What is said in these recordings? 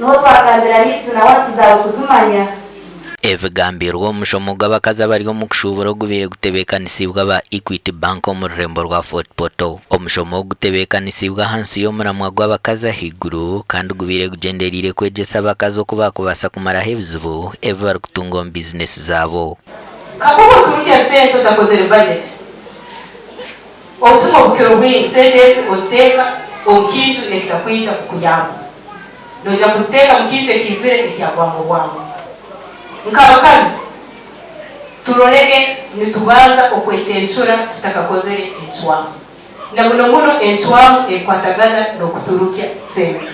no twagambira bitu na watizawe kuzumanya Evugambirwa omushomo gw'abakazi abari omu kushuubura ogubire gutebeekanisibwa ba Equity Bank omu rurembo rwa Fort Portal. Omushomo gutebeekanisibwa hansi y'omuramwa gw'abakazi ahaiguru kandi gubire gugenderire kwegyesa abakazi oku bakubaasa kumaraho ebizibu ebi barikutunga omu bizinesi zaabo. Kakuba oturya sente otakozere budget osuma obukiro bwingi sente ezi oziteeka omu kintu ekitakwija kukuyamba noija kuziteeka mu kintu ekizire ekyabwangu bwangu. Nk'abakazi turorege nitubanza okwecenchura tutakakozere enchwamu na muno muno enchwamu ekwatagana n'okuturukya sente.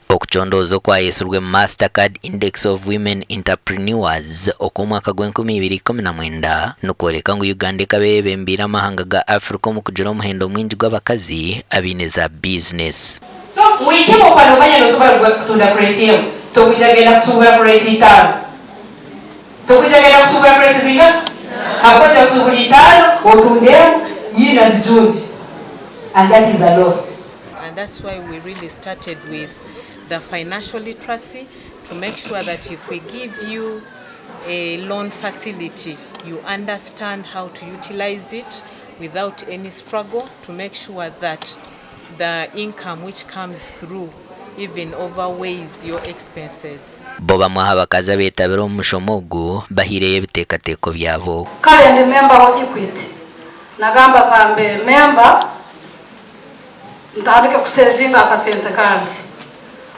Okuchondozo kwa yesurwe Mastercard Index of Women Entrepreneurs okumwaka gw'2019 nukoreka ngu Uganda ekabebembira amahanga ga Africa mu kugira omuhendo mwingi gw'abakazi abineza business. So mwikimo kwa nomanya nosobola kutunda creative tokujagenda kusubula creative tokujagenda kusubula creative zinga hakoja kusubula itano otundemu yina zijundi, and that is a loss. And that's why we really started with the financial literacy to make sure that if we give you a loan facility, you understand how to utilize it without any struggle, to make sure that the income which comes through even overweighs your expenses. Boba mwa abakazi abetabira omushomo ogu bahireye ebiteekateeko byabo. Kale ndi member wa Equity nagamba kambe member ntandike kusevinga akasente kange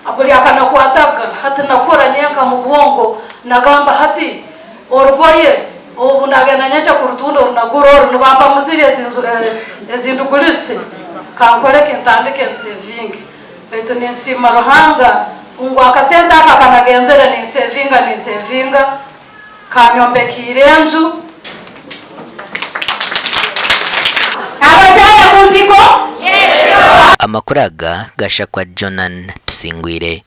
abuli akanakwataga hati nakora nyenka mu bwongo nagamba hati orugoye ubu nagenda nyacha ku rutundo runagura nubamba muziri ezindugulise kankoreke ntandike sevinga beto nisima ruhanga ngo akasente aka kanagenzera ni sevinga kanyombekire enju Amakuru aga gashakwa Jonan Tusingwire.